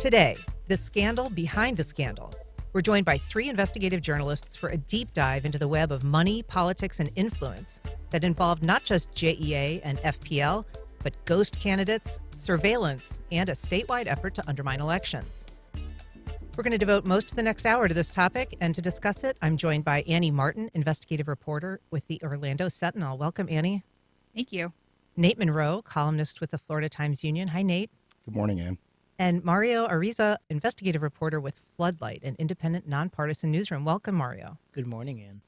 Today, the scandal behind the scandal. We're joined by three investigative journalists for a deep dive into the web of money, politics, and influence that involved not just JEA and FPL, but ghost candidates, surveillance, and a statewide effort to undermine elections. We're going to devote most of the next hour to this topic, and to discuss it, I'm joined by Annie Martin, investigative reporter with the Orlando Sentinel. Welcome, Annie. Thank you. Nate Monroe, columnist with the Florida Times-Union. Hi, Nate. Good morning, Ann. And Mario Ariza, investigative reporter with Floodlight, an independent, nonpartisan newsroom. Welcome, Mario. Good morning, Ann.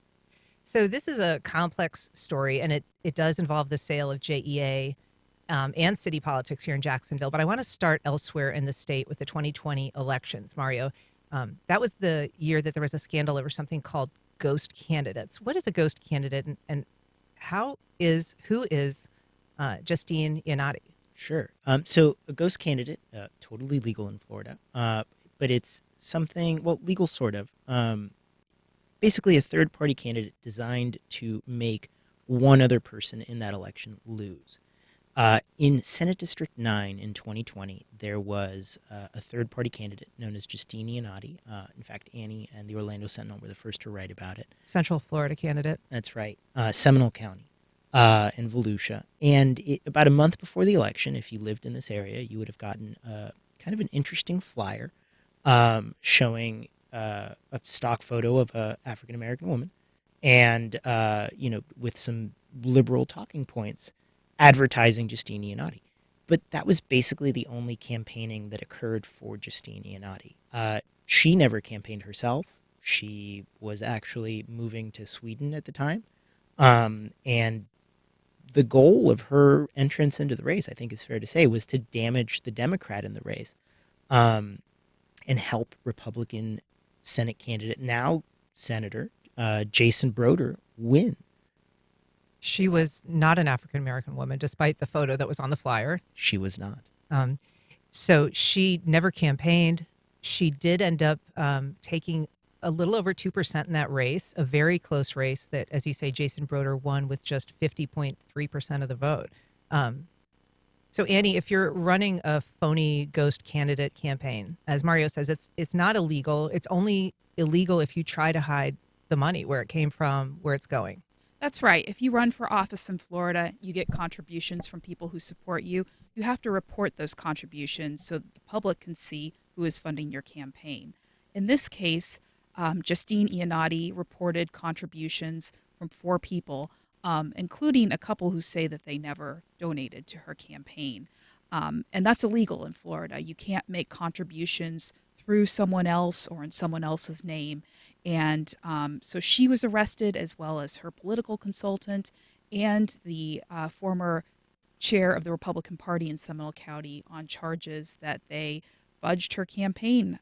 So this is a complex story, and it does involve the sale of JEA and city politics here in Jacksonville. But I want to start elsewhere in the state with the 2020 elections, Mario. That was the year that there was a scandal over something called ghost candidates. What is a ghost candidate, and who is Justine Iannotti? Sure. So a ghost candidate, totally legal in Florida, but it's something, well, legal sort of. Basically a third-party candidate designed to make one other person in that election lose. In Senate District 9 in 2020, there was a third-party candidate known as Justine Iannotti. In fact, Annie and the Orlando Sentinel were the first to write about it. Central Florida candidate. That's right. Seminole County. In Volusia. And about a month before the election, if you lived in this area, you would have gotten kind of an interesting flyer showing a stock photo of an African-American woman and, with some liberal talking points advertising Justine Iannotti. But that was basically the only campaigning that occurred for Justine Iannotti. She never campaigned herself. She was actually moving to Sweden at the time. And the goal of her entrance into the race, I think is fair to say, was to damage the Democrat in the race and help Republican Senate candidate, now Senator Jason Broder, win. She was not an African-American woman, despite the photo that was on the flyer. She was not. So she never campaigned. She did end up taking a little over 2% in that race, a very close race that, as you say, Jason Broder won with just 50.3% of the vote. So, Annie, if you're running a phony ghost candidate campaign, as Mario says, it's not illegal. It's only illegal if you try to hide the money, where it came from, where it's going. That's right. If you run for office in Florida, you get contributions from people who support you. You have to report those contributions so that the public can see who is funding your campaign. In this case, Justine Iannotti reported contributions from 4 people, including a couple who say that they never donated to her campaign. And that's illegal in Florida. You can't make contributions through someone else or in someone else's name. And so she was arrested, as well as her political consultant and the former chair of the Republican Party in Seminole County, on charges that they fudged her campaign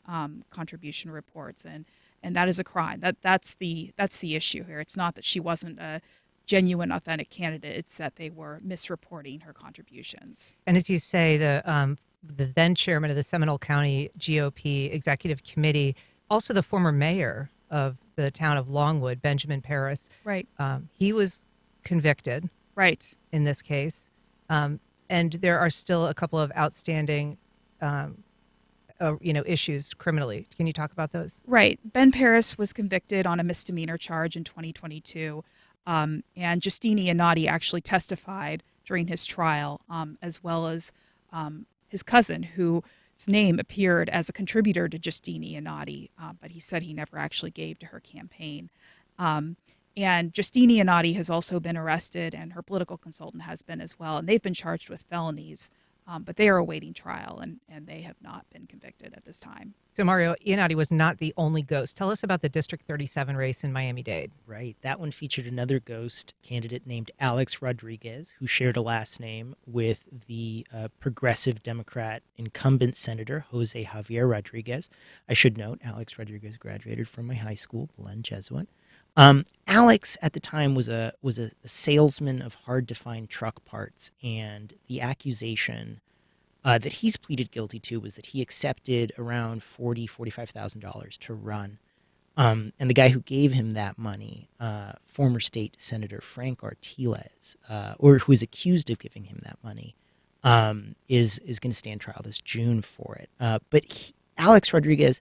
contribution reports. And that is a crime. That's the issue here. It's not that she wasn't a genuine, authentic candidate. It's that they were misreporting her contributions. And as you say, the then chairman of the Seminole County GOP Executive Committee, also the former mayor of the town of Longwood, Benjamin Paris. Right. He was convicted. Right. In this case. And there are still a couple of outstanding issues criminally. Can you talk about those? Right. Ben Paris was convicted on a misdemeanor charge in 2022. And Justine Iannotti actually testified during his trial, as well as his cousin, whose name appeared as a contributor to Justine Iannotti, but he said he never actually gave to her campaign. And Justine Iannotti has also been arrested, and her political consultant has been as well. And they've been charged with felonies. But they are awaiting trial, and they have not been convicted at this time. So, Mario, Iannotti was not the only ghost. Tell us about the District 37 race in Miami-Dade. Right. That one featured another ghost candidate named Alex Rodriguez, who shared a last name with the progressive Democrat incumbent Senator Jose Javier Rodriguez. I should note, Alex Rodriguez graduated from my high school, Belen Jesuit. Alex at the time was a salesman of hard-to-find truck parts, and the accusation that he's pleaded guilty to was that he accepted around $45,000 to run. And the guy who gave him that money, former state Senator Frank Artiles, or who is accused of giving him that money, is going to stand trial this June for it. But Alex Rodriguez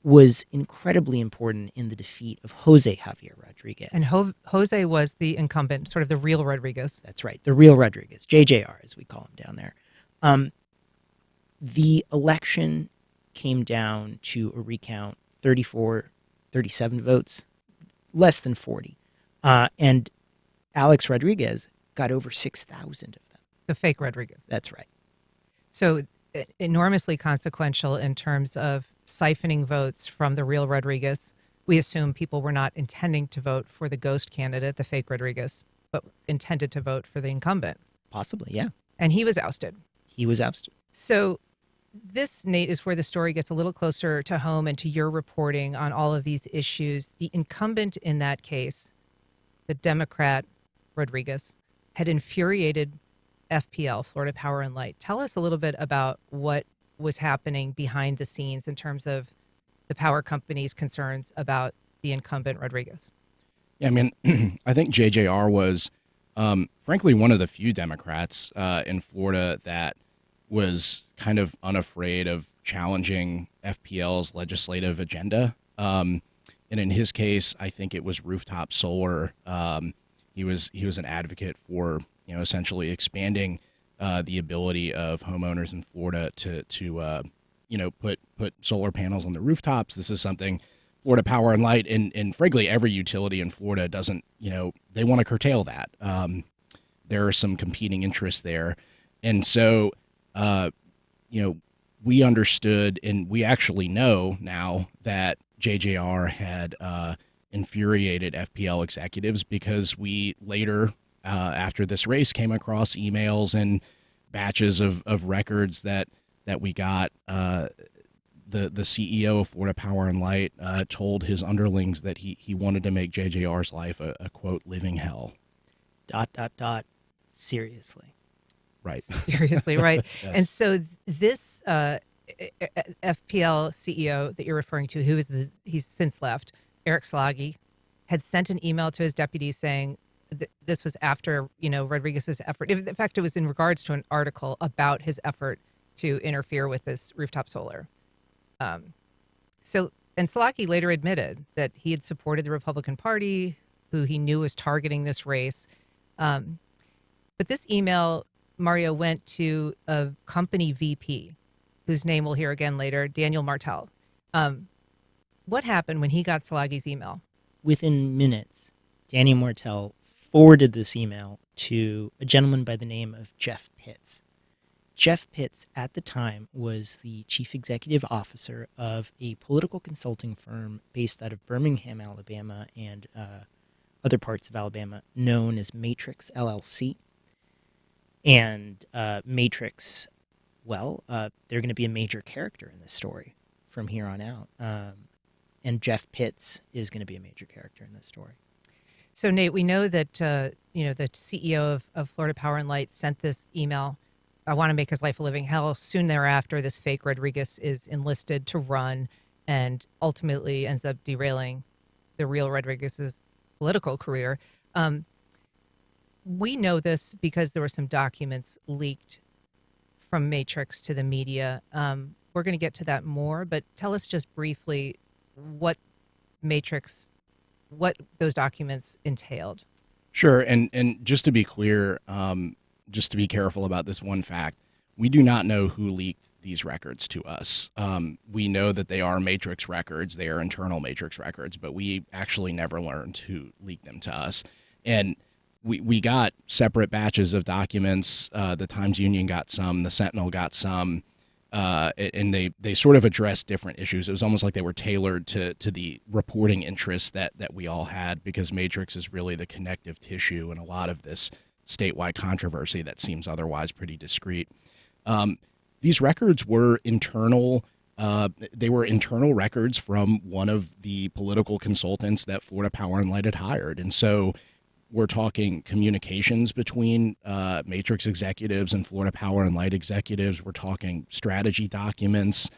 was incredibly important in the defeat of Jose Javier Rodriguez. And Jose was the incumbent, sort of the real Rodriguez. That's right, the real Rodriguez, JJR as we call him down there. The election came down to a recount 37 votes, less than 40. And Alex Rodriguez got over 6,000 of them. The fake Rodriguez. That's right. So enormously consequential in terms of siphoning votes from the real Rodriguez. We assume people were not intending to vote for the ghost candidate, the fake Rodriguez, but intended to vote for the incumbent. Possibly, yeah. And he was ousted. He was ousted. So this, Nate, is where the story gets a little closer to home and to your reporting on all of these issues. The incumbent in that case, the Democrat Rodriguez, had infuriated FPL, Florida Power and Light. Tell us a little bit about what was happening behind the scenes in terms of the power company's concerns about the incumbent Rodriguez. Yeah, I mean, I think JJR was, frankly, one of the few Democrats in Florida that was kind of unafraid of challenging FPL's legislative agenda. And in his case, I think it was rooftop solar. He was an advocate for, essentially expanding the ability of homeowners in Florida to put solar panels on the rooftops. This is something Florida Power and Light and frankly every utility in Florida doesn't, they want to curtail that. There are some competing interests there. And so, we understood, and we actually know now that JJR had infuriated FPL executives because we later, after this race, came across emails and batches of records that we got. The CEO of Florida Power and Light told his underlings that he wanted to make JJR's life a quote, living hell. ... Seriously. Right. Seriously, right. Yes. And so this FPL CEO that you're referring to, he's since left, Eric Slaggy, had sent an email to his deputies saying this was after, Rodriguez's effort. In fact, it was in regards to an article about his effort to interfere with this rooftop solar. And Slaggy later admitted that he had supported the Republican Party, who he knew was targeting this race. But this email, Mario, went to a company VP, whose name we'll hear again later, Daniel Martel. What happened when he got Slaggy's email? Within minutes, Daniel Martel forwarded this email to a gentleman by the name of Jeff Pitts. Jeff Pitts, at the time, was the chief executive officer of a political consulting firm based out of Birmingham, Alabama, and other parts of Alabama, known as Matrix LLC. And Matrix, they're going to be a major character in this story from here on out. And Jeff Pitts is going to be a major character in this story. So, Nate, we know that, the CEO of Florida Power and Light sent this email. I want to make his life a living hell. Soon thereafter, this fake Rodriguez is enlisted to run and ultimately ends up derailing the real Rodriguez's political career. We know this because there were some documents leaked from Matrix to the media. We're going to get to that more, but tell us just briefly what those documents entailed. Sure. And just to be clear, just to be careful about this one fact, we do not know who leaked these records to us. We know that they are Matrix records. They are internal Matrix records, but we actually never learned who leaked them to us. And we got separate batches of documents. The Times-Union got some, the Sentinel got some, and they sort of addressed different issues. It was almost like they were tailored to the reporting interests that we all had, because Matrix is really the connective tissue in a lot of this statewide controversy that seems otherwise pretty discreet. These records were internal. They were internal records from one of the political consultants that Florida Power and Light had hired. And so we're talking communications between Matrix executives and Florida Power and Light executives. We're talking strategy documents,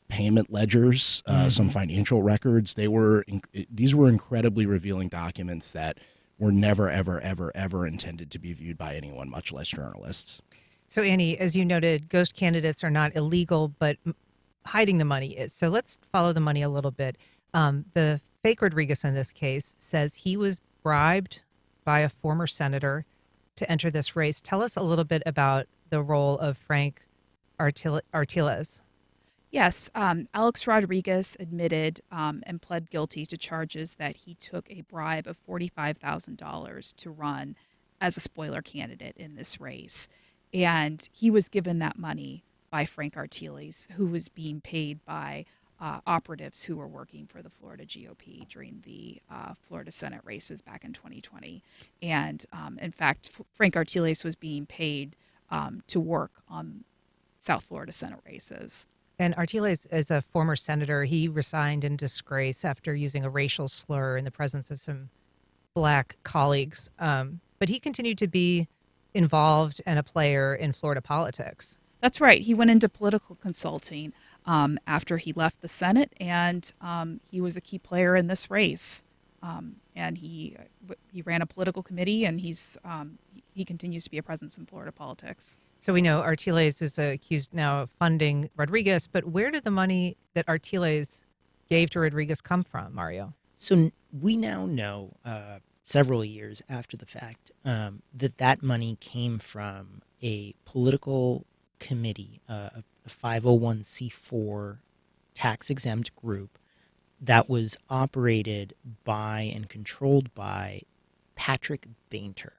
payment ledgers, some financial records. These were incredibly revealing documents that were never, ever, ever, ever intended to be viewed by anyone, much less journalists. So, Annie, as you noted, ghost candidates are not illegal, but hiding the money is. So let's follow the money a little bit. The fake Rodriguez in this case says he was bribed by a former senator to enter this race. Tell us a little bit about the role of Frank Artiles. Yes, Alex Rodriguez admitted and pled guilty to charges that he took a bribe of $45,000 to run as a spoiler candidate in this race. And he was given that money by Frank Artiles, who was being paid by operatives who were working for the Florida GOP during the Florida Senate races back in 2020. And in fact, Frank Artiles was being paid to work on South Florida Senate races. And Artiles is a former senator. He resigned in disgrace after using a racial slur in the presence of some black colleagues. But he continued to be involved and a player in Florida politics. That's right. He went into political consulting after he left the Senate, and he was a key player in this race. And he ran a political committee, and he continues to be a presence in Florida politics. So we know Artiles is accused now of funding Rodriguez, but where did the money that Artiles gave to Rodriguez come from, Mario? So we now know, several years after the fact, that money came from a political committee, a 501c4 tax-exempt group that was operated by and controlled by Patrick Bainter.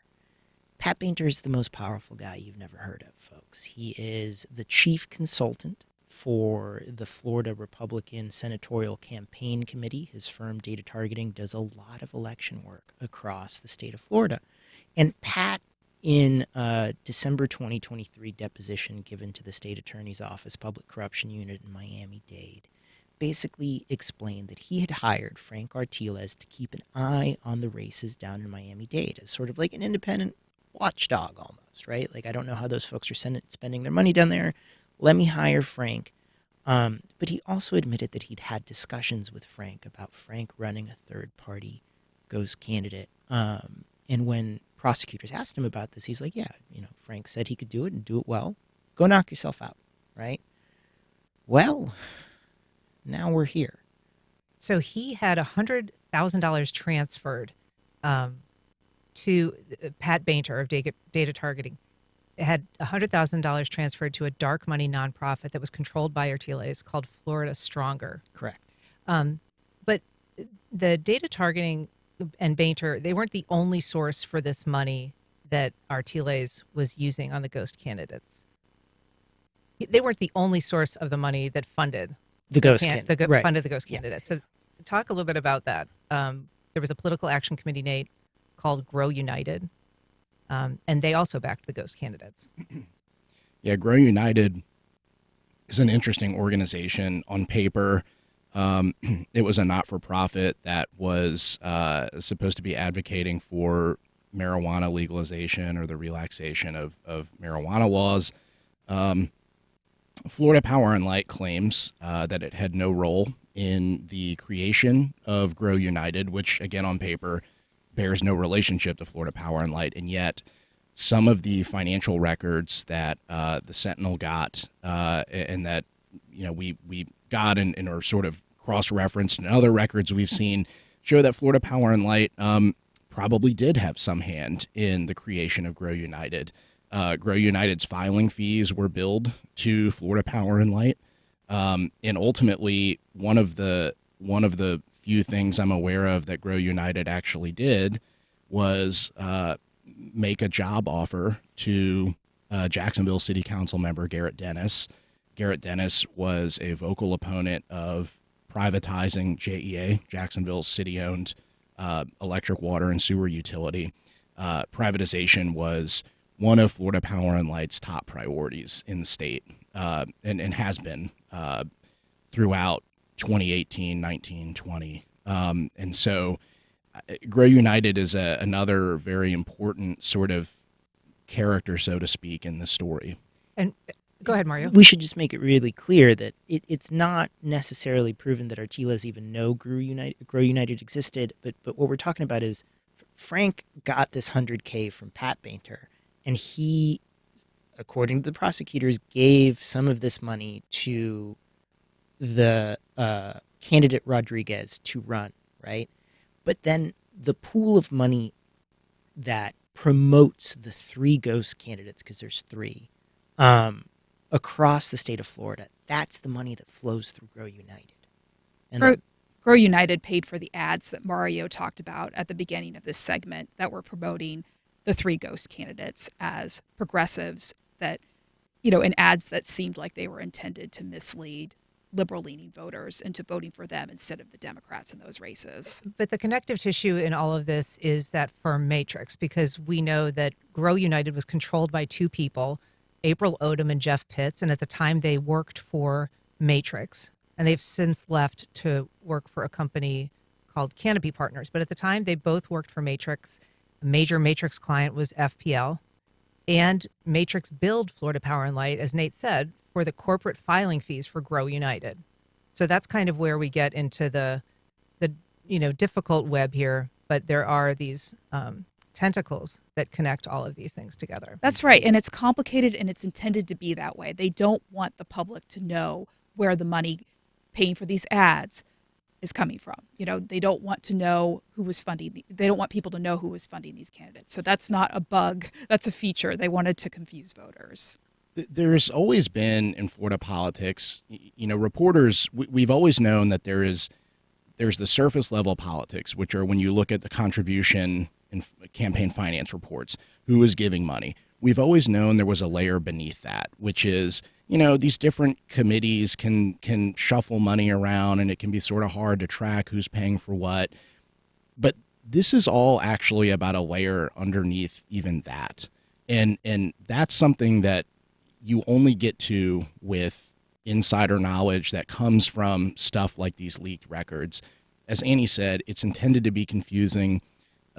Pat Bainter is the most powerful guy you've never heard of, folks. He is the chief consultant for the Florida Republican Senatorial Campaign Committee. His firm, Data Targeting, does a lot of election work across the state of Florida. And Pat, in a December 2023 deposition given to the state attorney's office public corruption unit in Miami-Dade, basically explained that he had hired Frank Artiles to keep an eye on the races down in Miami-Dade as sort of like an independent watchdog almost, right? Like, I don't know how those folks are spending their money down there. Let me hire Frank. But he also admitted that he'd had discussions with Frank about Frank running a third-party ghost candidate. And when prosecutors asked him about this, he's like, yeah, Frank said he could do it and do it well. Go knock yourself out, right? Well, now we're here. So he had $100,000 transferred to Pat Bainter of Data Targeting. It had $100,000 transferred to a dark money nonprofit that was controlled by Artiles called Florida Stronger. Correct. But the Data Targeting and Bainter, they weren't the only source for this money that Artiles was using on the ghost candidates. They weren't the only source of the money that funded The ghost candidate. Right. funded the ghost Yeah. candidates. So talk a little bit about that. There was a political action committee, Nate, called Grow United, and they also backed the ghost candidates. Yeah, Grow United is an interesting organization on paper. It was a not-for-profit that was supposed to be advocating for marijuana legalization or the relaxation of marijuana laws. Florida Power and Light claims that it had no role in the creation of Grow United, which, again, on paper, bears no relationship to Florida Power and Light, and yet some of the financial records that the Sentinel got and that we got and are sort of cross-referenced and other records we've seen show that Florida Power and Light probably did have some hand in the creation of Grow United. Grow United's filing fees were billed to Florida Power and Light, and ultimately one of the few things I'm aware of that Grow United actually did was make a job offer to Jacksonville City Council member Garrett Dennis. Garrett Dennis was a vocal opponent of privatizing JEA, Jacksonville's city-owned electric, water, and sewer utility. Privatization was one of Florida Power and Light's top priorities in the state, and has been throughout 2018, 19, 20. And so Grow United is another very important sort of character, so to speak, in the story. And go ahead, Mario. We should just make it really clear that it's not necessarily proven that Artiles even know Grow United existed, but what we're talking about is Frank got this $100K from Pat Bainter, and he, according to the prosecutors, gave some of this money to the candidate Rodriguez to run, right? But then the pool of money that promotes the three ghost candidates, because there's three, across the state of Florida, that's the money that flows through Grow United. And Grow United paid for the ads that Mario talked about at the beginning of this segment that were promoting the three ghost candidates as progressives that, in ads that seemed like they were intended to mislead liberal-leaning voters into voting for them instead of the Democrats in those races. But the connective tissue in all of this is that firm matrix, because we know that Grow United was controlled by two people, April Odom and Jeff Pitts, and at the time they worked for Matrix, and they've since left to work for a company called Canopy Partners. But at the time they both worked for Matrix. A major Matrix client was FPL, and Matrix billed Florida Power and Light, as Nate said, for the corporate filing fees for Grow United. So that's kind of where we get into the difficult web here, but there are these tentacles that connect all of these things together. That's right, and it's complicated, and it's intended to be that way. They don't want the public to know where the money paying for these ads is coming from. They don't want to know who was funding. They don't want people to know who was funding these candidates. So that's not a bug. That's a feature. They wanted to confuse voters. There's always been in Florida politics, reporters, we've always known that there's the surface level politics, which are when you look at the contribution and campaign finance reports, who is giving money. We've always known there was a layer beneath that, which is, these different committees can shuffle money around, and it can be sort of hard to track who's paying for what. But this is all actually about a layer underneath even that. And that's something that you only get to with insider knowledge that comes from stuff like these leaked records. As Annie said, it's intended to be confusing.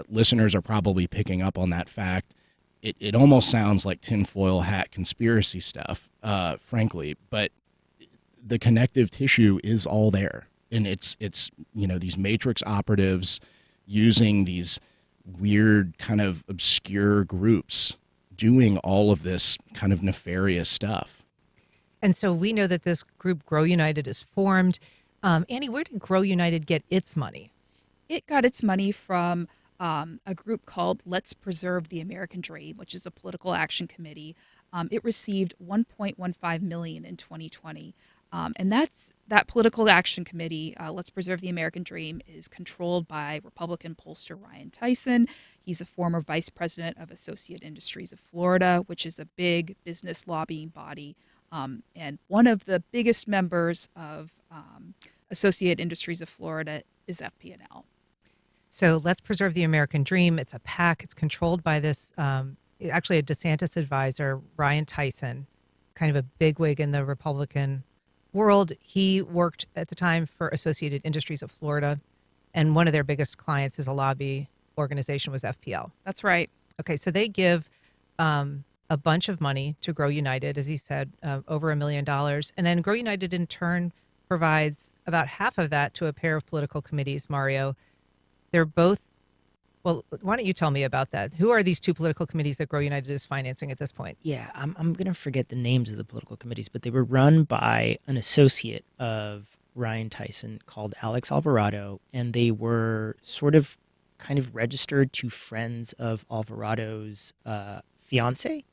Listeners are probably picking up on that fact. It almost sounds like tinfoil hat conspiracy stuff, frankly, but the connective tissue is all there. And it's these Matrix operatives using these weird kind of obscure groups doing all of this kind of nefarious stuff. And so we know that this group, Grow United, is formed. Annie, where did Grow United get its money? It got its money from a group called Let's Preserve the American Dream, which is a political action committee. It received $1.15 million in 2020. And that political action committee, Let's Preserve the American Dream, is controlled by Republican pollster Ryan Tyson. He's a former vice president of Associated Industries of Florida, which is a big business lobbying body. And one of the biggest members of Associated Industries of Florida is FP&L. So Let's Preserve the American Dream. It's a PAC. It's controlled by this, actually a DeSantis advisor, Ryan Tyson, kind of a bigwig in the Republican world. He worked at the time for Associated Industries of Florida, and one of their biggest clients is a lobby organization was FPL. That's right. Okay, so they give a bunch of money to Grow United, as you said, over $1 million. And then Grow United in turn provides about half of that to a pair of political committees, Mario. They're both, well, why don't you tell me about that? Who are these two political committees that Grow United is financing at this point? Yeah, I'm going to forget the names of the political committees, but they were run by an associate of Ryan Tyson called Alex Alvarado, and they were sort of kind of registered to friends of Alvarado's fiance.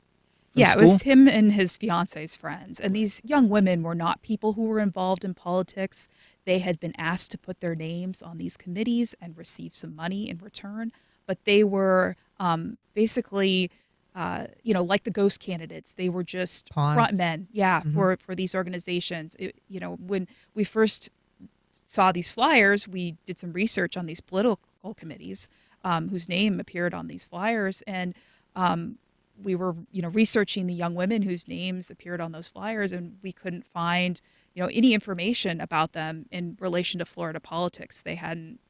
Yeah, school? It was him and his fiance's friends. And these young women were not people who were involved in politics. They had been asked to put their names on these committees and receive some money in return. But they were basically, like the ghost candidates. They were just Pawns. front men, for these organizations. When we first saw these flyers, we did some research on these political committees whose name appeared on these flyers. And we were, researching the young women whose names appeared on those flyers, and we couldn't find, any information about them in relation to Florida politics. They hadn't,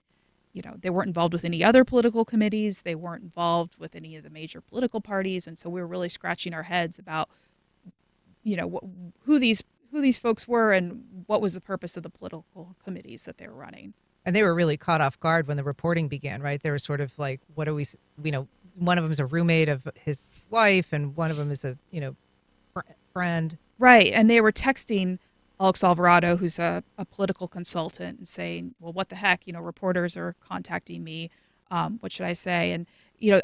they weren't involved with any other political committees. They weren't involved with any of the major political parties. And so we were really scratching our heads about, who these folks were and what was the purpose of the political committees that they were running. And they were really caught off guard when the reporting began, right? They were sort of like, what are we, one of them is a roommate of his wife and one of them is a, friend. Right. And they were texting Alex Alvarado, who's a political consultant, and saying, well, what the heck, reporters are contacting me. What should I say? And,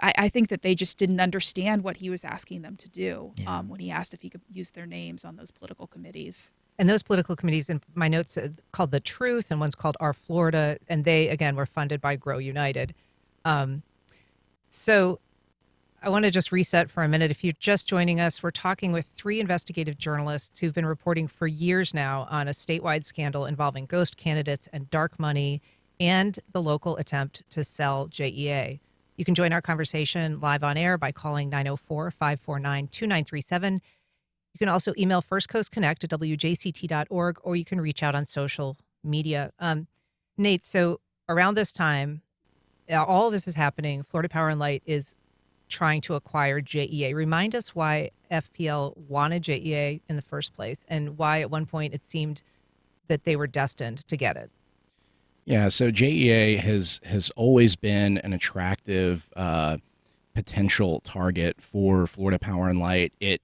I think that they just didn't understand what he was asking them to do when he asked if he could use their names on those political committees. And those political committees, in my notes, called The Truth, and one's called Our Florida, and they, again, were funded by Grow United. So I want to just reset for a minute. If you're just joining us, we're talking with 3 investigative journalists who've been reporting for years now on a statewide scandal involving ghost candidates and dark money and the local attempt to sell JEA. You can join our conversation live on air by calling 904-549-2937. You can also email firstcoastconnect@wjct.org, or you can reach out on social media. Nate, so around this time, all of this is happening. Florida Power and Light is trying to acquire JEA. Remind us why FPL wanted JEA in the first place, and why at one point it seemed that they were destined to get it. Yeah, so JEA has always been an attractive potential target for Florida Power and Light. It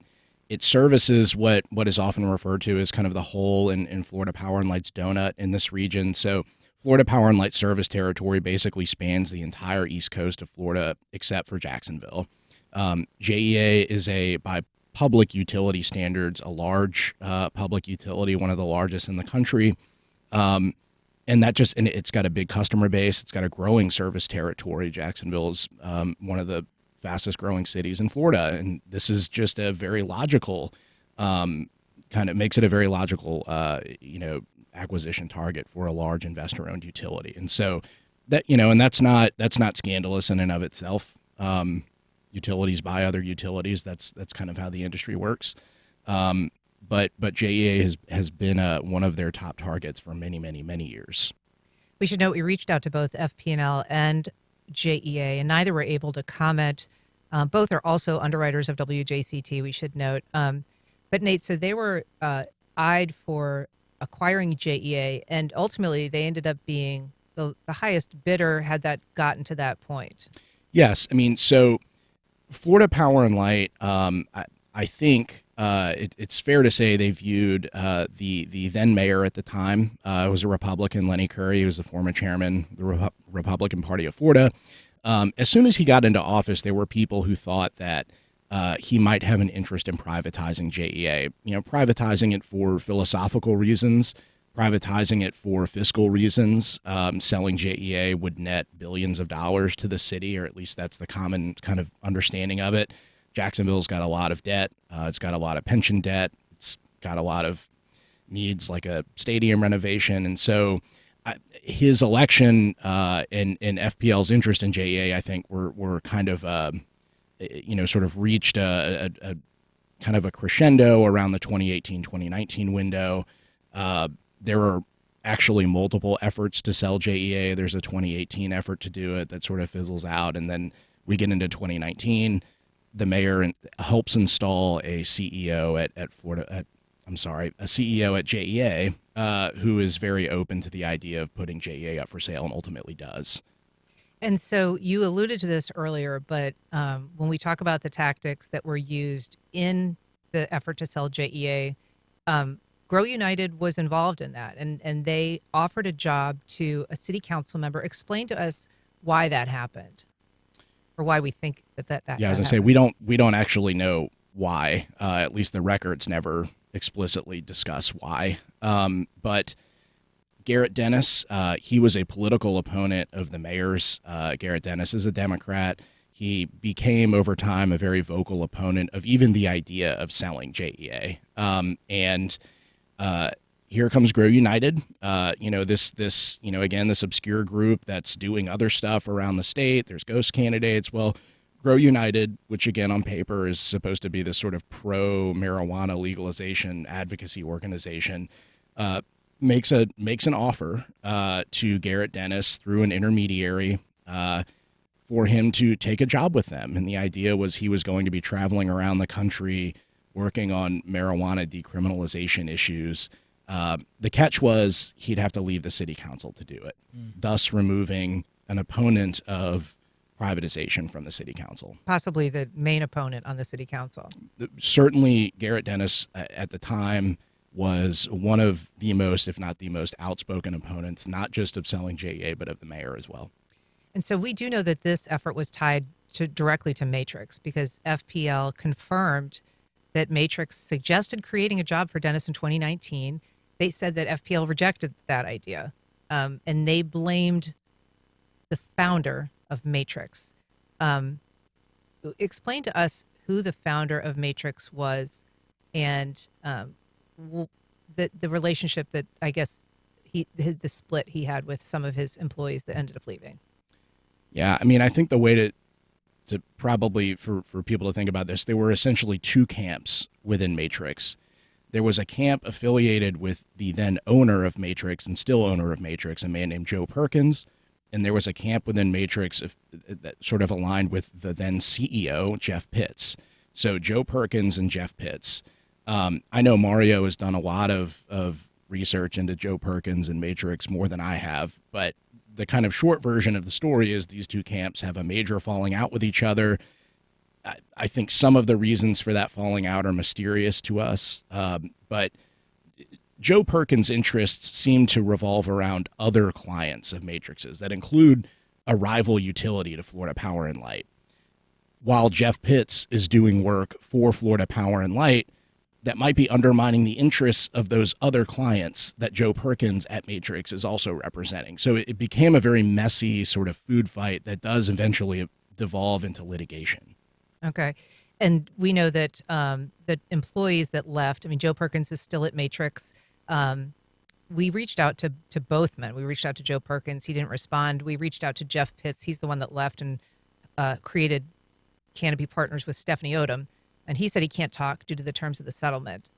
services what is often referred to as kind of the hole in Florida Power and Light's donut in this region. So Florida Power and Light service territory basically spans the entire east coast of Florida except for Jacksonville. JEA is by public utility standards, a large public utility, one of the largest in the country. And it's got a big customer base. It's got a growing service territory. Jacksonville is one of the fastest growing cities in Florida. And this is just a very logical, kind of makes it a very logical, acquisition target for a large investor owned utility. And so and that's not scandalous in and of itself. Utilities buy other utilities. That's kind of how the industry works. But JEA has been one of their top targets for many, many, many years. We should note we reached out to both FP&L and JEA, and neither were able to comment. Both are also underwriters of WJCT, we should note. But Nate, so they were eyed for acquiring JEA, and ultimately they ended up being the highest bidder had that gotten to that point. Yes. I mean, so Florida Power and Light, I think it's fair to say they viewed the then mayor at the time, was a Republican, Lenny Curry. He was the former chairman of the Republican Party of Florida. As soon as he got into office, there were people who thought that he might have an interest in privatizing JEA, privatizing it for philosophical reasons, privatizing it for fiscal reasons. Selling JEA would net billions of dollars to the city, or at least that's the common kind of understanding of it. Jacksonville's got a lot of debt. It's got a lot of pension debt. It's got a lot of needs like a stadium renovation. And so his election and FPL's interest in JEA, I think, were kind of, sort of reached a kind of a crescendo around the 2018-2019 window. There were actually multiple efforts to sell JEA. There's a 2018 effort to do it that sort of fizzles out. And then we get into 2019. The mayor helps install a CEO a CEO at JEA, who is very open to the idea of putting JEA up for sale and ultimately does. And so you alluded to this earlier, but when we talk about the tactics that were used in the effort to sell JEA, Grow United was involved in that, and they offered a job to a city council member. Explain to us why that happened, or why we think that Yeah, I was gonna say we don't actually know why. At least the records never explicitly discuss why. But Garrett Dennis, he was a political opponent of the mayor's. Garrett Dennis is a Democrat. He became over time a very vocal opponent of even the idea of selling JEA. And here comes Grow United. This obscure group that's doing other stuff around the state. There's ghost candidates. Well, Grow United, which again on paper is supposed to be this sort of pro-marijuana legalization advocacy organization, makes an offer to Garrett Dennis through an intermediary for him to take a job with them. And the idea was he was going to be traveling around the country working on marijuana decriminalization issues. The catch was he'd have to leave the city council to do it, thus removing an opponent of privatization from the city council. Possibly the main opponent on the city council. Certainly, Garrett Dennis at the time was one of the most, if not the most, outspoken opponents, not just of selling JEA, but of the mayor as well. And so we do know that this effort was tied directly to Matrix, because FPL confirmed that Matrix suggested creating a job for Dennis in 2019. They said that FPL rejected that idea, and they blamed the founder of Matrix. Explain to us who the founder of Matrix was, and the relationship that, I guess, the split he had with some of his employees that ended up leaving. Yeah, I mean, I think the way to probably for people to think about this, there were essentially two camps within Matrix. There was a camp affiliated with the then owner of Matrix and still owner of Matrix, a man named Joe Perkins. And there was a camp within Matrix that sort of aligned with the then CEO, Jeff Pitts. So Joe Perkins and Jeff Pitts. I know Mario has done a lot of research into Joe Perkins and Matrix, more than I have. But the kind of short version of the story is these two camps have a major falling out with each other. I think some of the reasons for that falling out are mysterious to us, but Joe Perkins' interests seem to revolve around other clients of Matrix's that include a rival utility to Florida Power and Light, while Jeff Pitts is doing work for Florida Power and Light that might be undermining the interests of those other clients that Joe Perkins at Matrix is also representing. So it became a very messy sort of food fight that does eventually devolve into litigation. Okay. And we know that the employees that left, I mean, Joe Perkins is still at Matrix. We reached out to both men. We reached out to Joe Perkins. He didn't respond. We reached out to Jeff Pitts. He's the one that left and created Canopy Partners with Stephanie Odom. And he said he can't talk due to the terms of the settlement.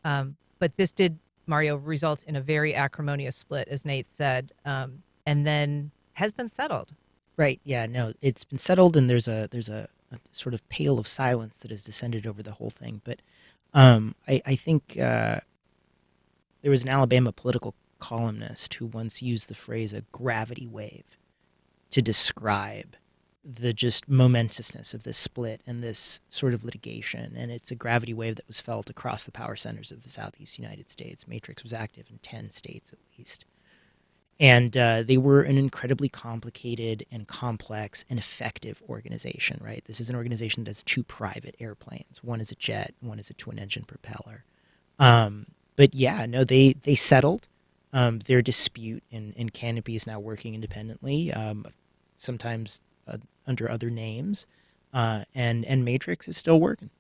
But this did, Mario, result in a very acrimonious split, as Nate said, and then has been settled. Right. Yeah. No, it's been settled, and there's a sort of pale of silence that has descended over the whole thing. But I think there was an Alabama political columnist who once used the phrase "a gravity wave" to describe the just momentousness of this split and this sort of litigation. And it's a gravity wave that was felt across the power centers of the Southeast United States. Matrix was active in 10 states at least. And they were an incredibly complicated and complex and effective organization, right? This is an organization that has two private airplanes. One is a jet, one is a twin-engine propeller. But yeah, no, they settled their dispute, and Canopy is now working independently, sometimes under other names, and Matrix is still working.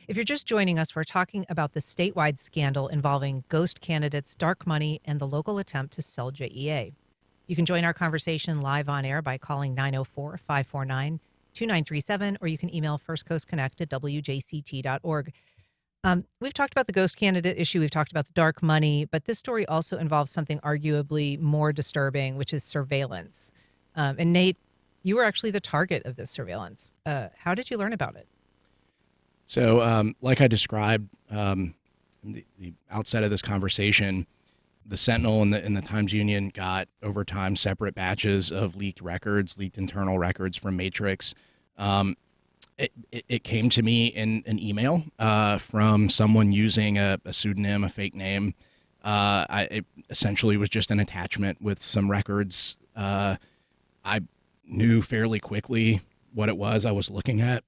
If you're just joining us, we're talking about the statewide scandal involving ghost candidates, dark money, and the local attempt to sell JEA. You can join our conversation live on air by calling 904-549-2937, or you can email firstcoastconnect@wjct.org. We've talked about the ghost candidate issue. We've talked about the dark money, but this story also involves something arguably more disturbing, which is surveillance. And Nate, you were actually the target of this surveillance. How did you learn about it? So, like I described in the outset of this conversation, the Sentinel and the Times-Union got, over time, separate batches of leaked records, leaked internal records from Matrix. It came to me in an email from someone using a pseudonym, a fake name. It essentially was just an attachment with some records. I knew fairly quickly what it was I was looking at.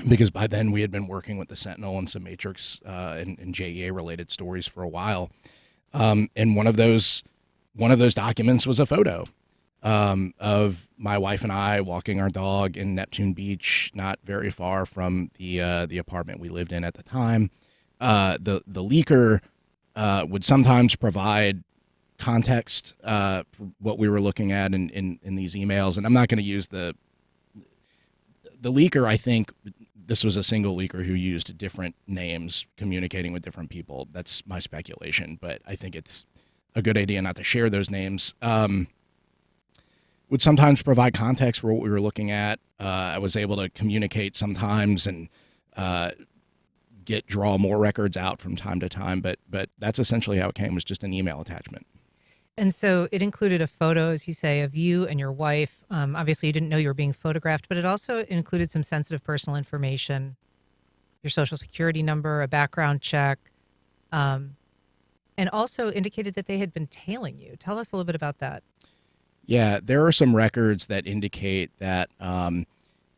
Because by then we had been working with the Sentinel and some Matrix and JEA related stories for a while, and one of those documents was a photo of my wife and I walking our dog in Neptune Beach, not very far from the apartment we lived in at the time. The leaker would sometimes provide context for what we were looking at in these emails, and I'm not going to use the leaker. I think this was a single leaker who used different names communicating with different people. That's my speculation, but I think it's a good idea not to share those names. Would sometimes provide context for what we were looking at. I was able to communicate sometimes and draw more records out from time to time, but that's essentially how it came, was just an email attachment. And so it included a photo, as you say, of you and your wife. Obviously, you didn't know you were being photographed, but it also included some sensitive personal information, your social security number, a background check, and also indicated that they had been tailing you. Tell us a little bit about that. Yeah, there are some records that indicate that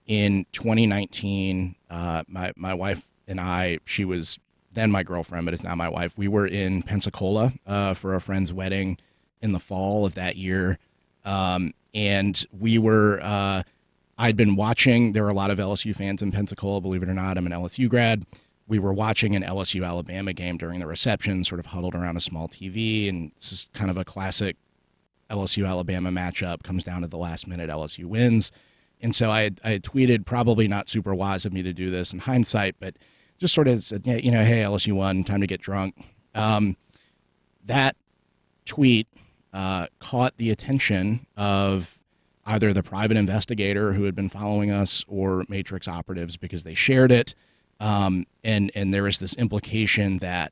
in 2019, my wife and I, she was then my girlfriend, but is now my wife. We were in Pensacola for a friend's wedding in the fall of that year, and we were. I'd been watching. There were a lot of LSU fans in Pensacola. Believe it or not, I'm an LSU grad. We were watching an LSU Alabama game during the reception, sort of huddled around a small TV, and this is kind of a classic LSU Alabama matchup. Comes down to the last minute, LSU wins. And so I had tweeted, probably not super wise of me to do this in hindsight, but just sort of said, hey, LSU won, time to get drunk. That tweet caught the attention of either the private investigator who had been following us or Matrix operatives because they shared it. And there was this implication that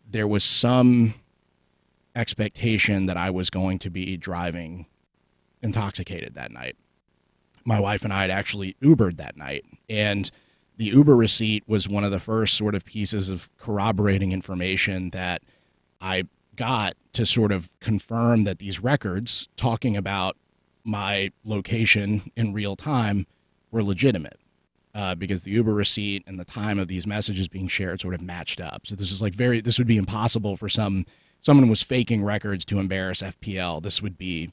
there was some expectation that I was going to be driving intoxicated that night. My wife and I had actually Ubered that night, and the Uber receipt was one of the first sort of pieces of corroborating information that I got to sort of confirm that these records talking about my location in real time were legitimate, because the Uber receipt and the time of these messages being shared sort of matched up. So this is like this would be impossible for someone who was faking records to embarrass FPL. This would be,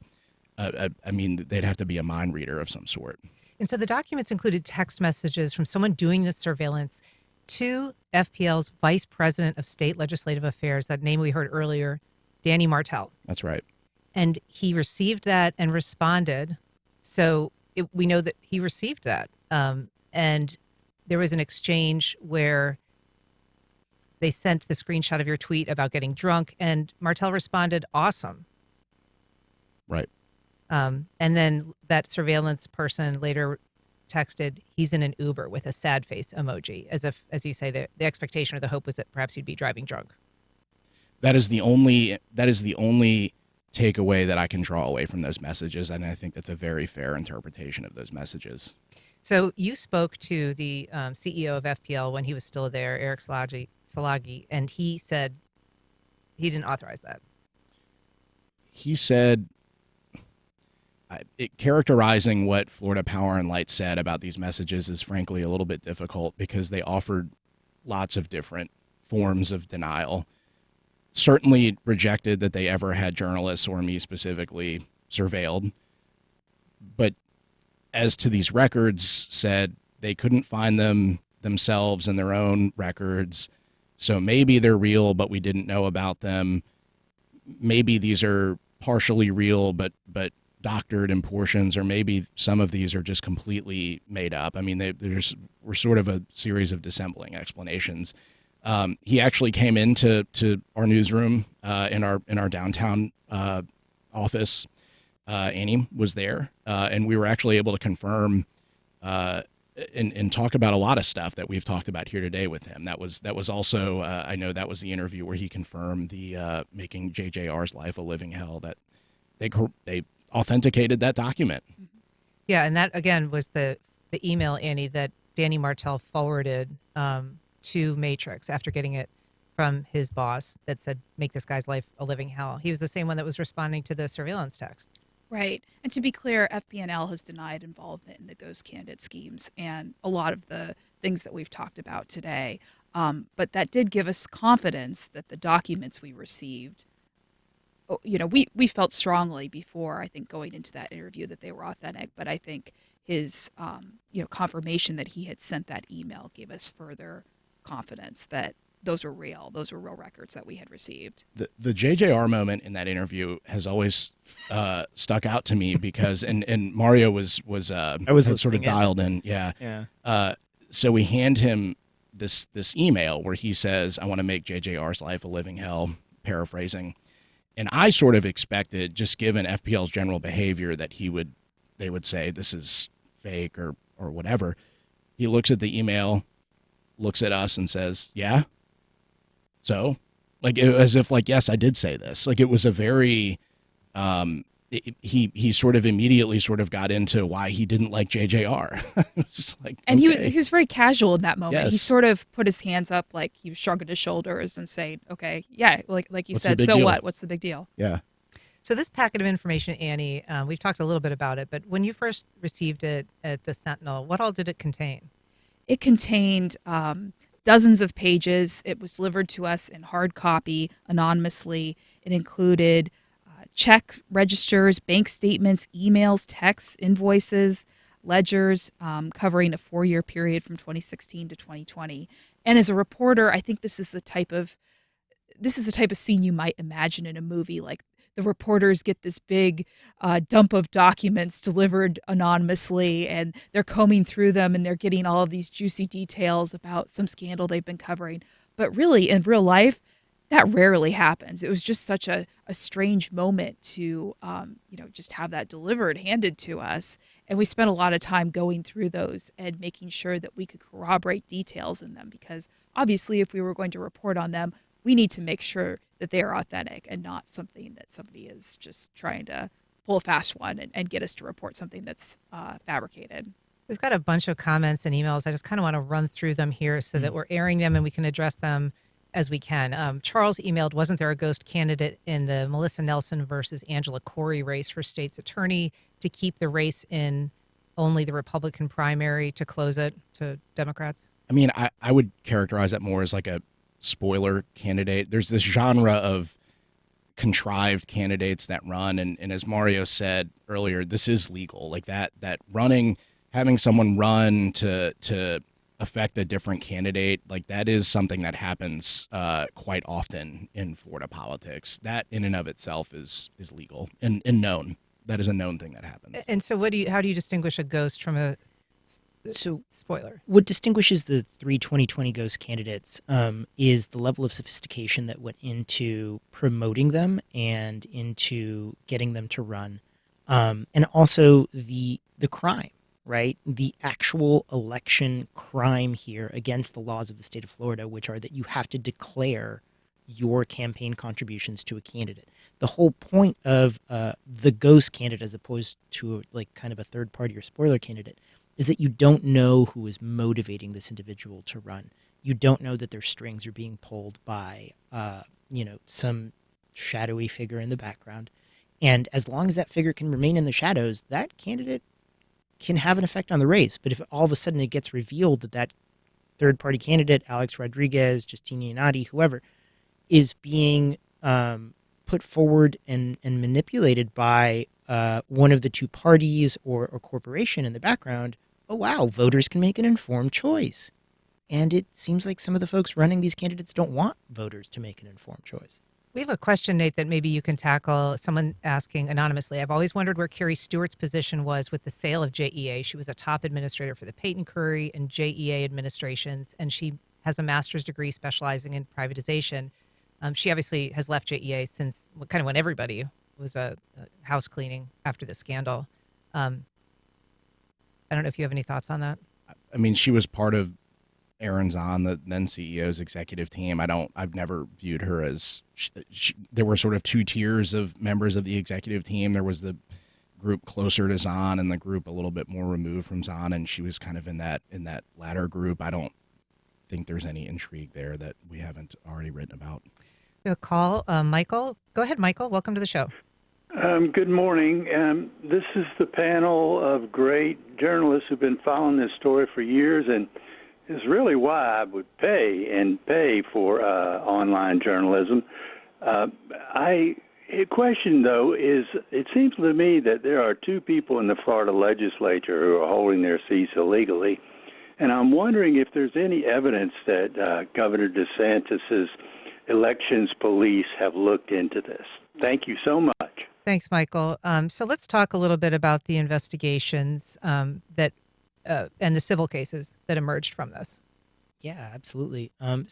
they'd have to be a mind reader of some sort. And so the documents included text messages from someone doing this surveillance to FPL's Vice President of State Legislative Affairs, that name we heard earlier, Danny Martell. That's right. And he received that and responded. So we know that he received that. And there was an exchange where they sent the screenshot of your tweet about getting drunk, and Martell responded, awesome. Right. And then that surveillance person later texted, he's in an Uber with a sad face emoji, as if, as you say, the expectation or the hope was that perhaps you'd be driving drunk. That is the only takeaway that I can draw away from those messages, and I think that's a very fair interpretation of those messages. So you spoke to the CEO of FPL when he was still there, Eric Salagi, and he said he didn't authorize that. He said, characterizing what Florida Power and Light said about these messages is frankly a little bit difficult because they offered lots of different forms of denial. Certainly rejected that they ever had journalists or me specifically surveilled, but as to these records, said they couldn't find them themselves in their own records, so maybe they're real, but we didn't know about them. Maybe these are partially real, but doctored in portions, or maybe some of these are just completely made up. I mean, were sort of a series of dissembling explanations. He actually came into our newsroom in our downtown office. Annie was there, and we were actually able to confirm and talk about a lot of stuff that we've talked about here today with him. That was also I know that was the interview where he confirmed the making JJR's life a living hell, that they authenticated that document. Yeah, and that again was the email, Annie, that Danny Martell forwarded to Matrix after getting it from his boss that said, make this guy's life a living hell. He was the same one that was responding to the surveillance text. Right. And to be clear, FPNL has denied involvement in the ghost candidate schemes and a lot of the things that we've talked about today. But that did give us confidence that the documents we received, we felt strongly before, I think, going into that interview that they were authentic. But I think his, confirmation that he had sent that email gave us further confidence that those were real. Those were real records that we had received. The JJR moment in that interview has always stuck out to me because, and Mario was sort of dialed in. Yeah. So we hand him this email where he says, I want to make JJR's life a living hell, paraphrasing. And I sort of expected, just given FPL's general behavior, that they would say this is fake or whatever. He looks at the email, looks at us and says, yeah. So, as if yes, I did say this. It was a very, he sort of immediately sort of got into why he didn't like JJR. It was like, And okay. he was very casual in that moment. He Yes. sort of put his hands up, like he was shrugging his shoulders and saying, "Okay, yeah, like you What's the said, big so deal?" what? What's the big deal?" Yeah. So this packet of information, Annie, we've talked a little bit about it, but when you first received it at the Sentinel, what all did it contain? It contained dozens of pages. It was delivered to us in hard copy anonymously. It included check registers, bank statements, emails, texts, invoices, ledgers, covering a 4-year period from 2016 to 2020. And as a reporter, I think this is the type of scene you might imagine in a movie. Like the reporters get this big dump of documents delivered anonymously, and they're combing through them, and they're getting all of these juicy details about some scandal they've been covering. But really, in real life, that rarely happens. It was just such a strange moment to, just have that delivered, handed to us. And we spent a lot of time going through those and making sure that we could corroborate details in them, because obviously if we were going to report on them, we need to make sure that they are authentic and not something that somebody is just trying to pull a fast one and get us to report something that's fabricated. We've got a bunch of comments and emails. I just kind of want to run through them here so that we're airing them and we can address them as we can. Charles emailed, wasn't there a ghost candidate in the Melissa Nelson versus Angela Corey race for state's attorney to keep the race in only the Republican primary to close it to Democrats? I mean, I would characterize that more as like a spoiler candidate. There's this genre of contrived candidates that run, and as Mario said earlier, this is legal. Like that running, having someone run to affect a different candidate, like that is something that happens quite often in Florida politics. That in and of itself is legal and known. That is a known thing that happens. And so how do you distinguish a ghost from a spoiler? What distinguishes the 3 2020 ghost candidates is the level of sophistication that went into promoting them and into getting them to run, and also the crime, right? The actual election crime here against the laws of the state of Florida, which are that you have to declare your campaign contributions to a candidate. The whole point of the ghost candidate, as opposed to like kind of a third party or spoiler candidate, is that you don't know who is motivating this individual to run. You don't know that their strings are being pulled by, some shadowy figure in the background. And as long as that figure can remain in the shadows, that candidate can have an effect on the race. But if all of a sudden it gets revealed that third-party candidate, Alex Rodriguez, Justine Yanati, whoever, is being put forward and manipulated by one of the two parties or corporation in the background, oh wow, voters can make an informed choice. And it seems like some of the folks running these candidates don't want voters to make an informed choice. We have a question, Nate, that maybe you can tackle. Someone asking anonymously, I've always wondered where Carrie Stewart's position was with the sale of JEA. She was a top administrator for the Peyton Curry and JEA administrations, and she has a master's degree specializing in privatization. She obviously has left JEA since kind of when everybody was house cleaning after the scandal. I don't know if you have any thoughts on that. I mean, she was part of Aaron Zahn, the then CEO's executive team. I've never viewed her as, there were sort of two tiers of members of the executive team. There was the group closer to Zahn and the group a little bit more removed from Zahn, and she was kind of in that latter group. I don't think there's any intrigue there that we haven't already written about. We have a call. Michael. Go ahead, Michael. Welcome to the show. Good morning. This is the panel of great journalists who've been following this story for years, and is really why I would pay for online journalism. A question, though, is it seems to me that there are two people in the Florida legislature who are holding their seats illegally, and I'm wondering if there's any evidence that Governor DeSantis's elections police have looked into this. Thank you so much. Thanks, Michael. So let's talk a little bit about the investigations and the civil cases that emerged from this. Yeah, absolutely. Well,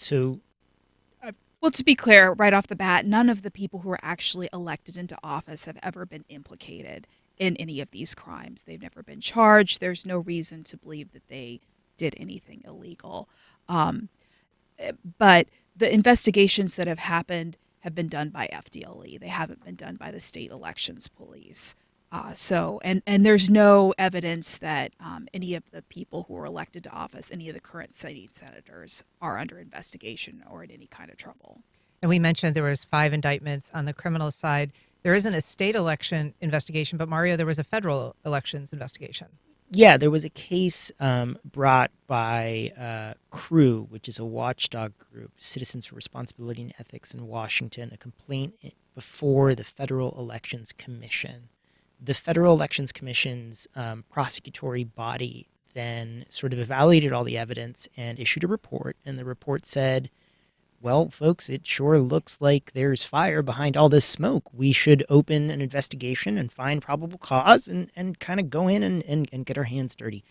to be clear, right off the bat, none of the people who were actually elected into office have ever been implicated in any of these crimes. They've never been charged. There's no reason to believe that they did anything illegal. But the investigations that have happened have been done by FDLE. They haven't been done by the state elections police. And there's no evidence that any of the people who were elected to office, any of the current sitting senators, are under investigation or in any kind of trouble. And we mentioned there was 5 indictments on the criminal side. There isn't a state election investigation, but Mario, there was a federal elections investigation. Yeah, there was a case brought by CREW, which is a watchdog group, Citizens for Responsibility and Ethics in Washington, a complaint before the Federal Elections Commission. The Federal Elections Commission's prosecutory body then sort of evaluated all the evidence and issued a report, and the report said, well, folks, it sure looks like there's fire behind all this smoke. We should open an investigation and find probable cause and kind of go in and get our hands dirty.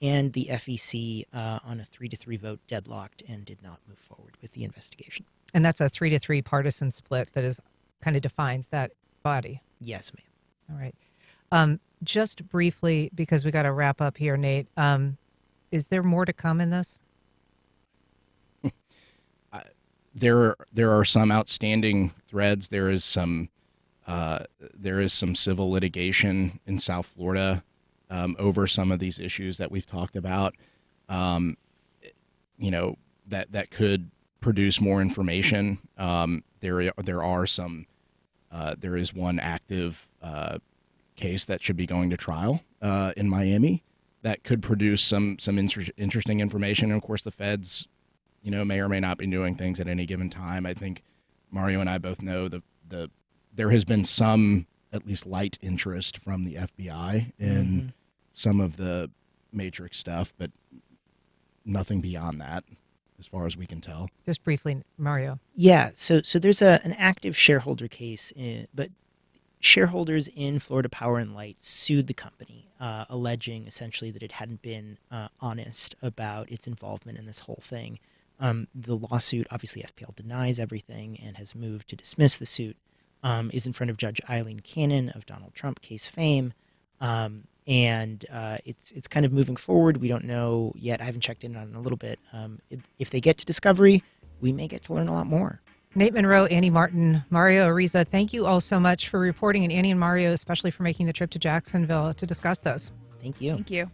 And the FEC, on a 3-3 vote, deadlocked and did not move forward with the investigation. And that's a 3-3 partisan split that is kind of defines that body. Yes, ma'am. All right. Just briefly, because we got to wrap up here, Nate, is there more to come in this? There are some outstanding threads. There is some civil litigation in South Florida over some of these issues that we've talked about. That could produce more information. There is one active case that should be going to trial in Miami that could produce some interesting information. And of course, the feds, may or may not be doing things at any given time. I think Mario and I both know there has been some, at least light interest from the FBI in some of the Matrix stuff, but nothing beyond that, as far as we can tell. Just briefly, Mario. Yeah, so there's an active shareholder case, but shareholders in Florida Power and Light sued the company, alleging essentially that it hadn't been honest about its involvement in this whole thing. The lawsuit, obviously FPL denies everything and has moved to dismiss the suit, is in front of Judge Eileen Cannon of Donald Trump case fame. It's kind of moving forward. We don't know yet. I haven't checked in on it in a little bit. If they get to discovery, we may get to learn a lot more. Nate Monroe, Annie Martin, Mario Ariza, thank you all so much for reporting, and Annie and Mario especially for making the trip to Jacksonville to discuss those. Thank you. Thank you.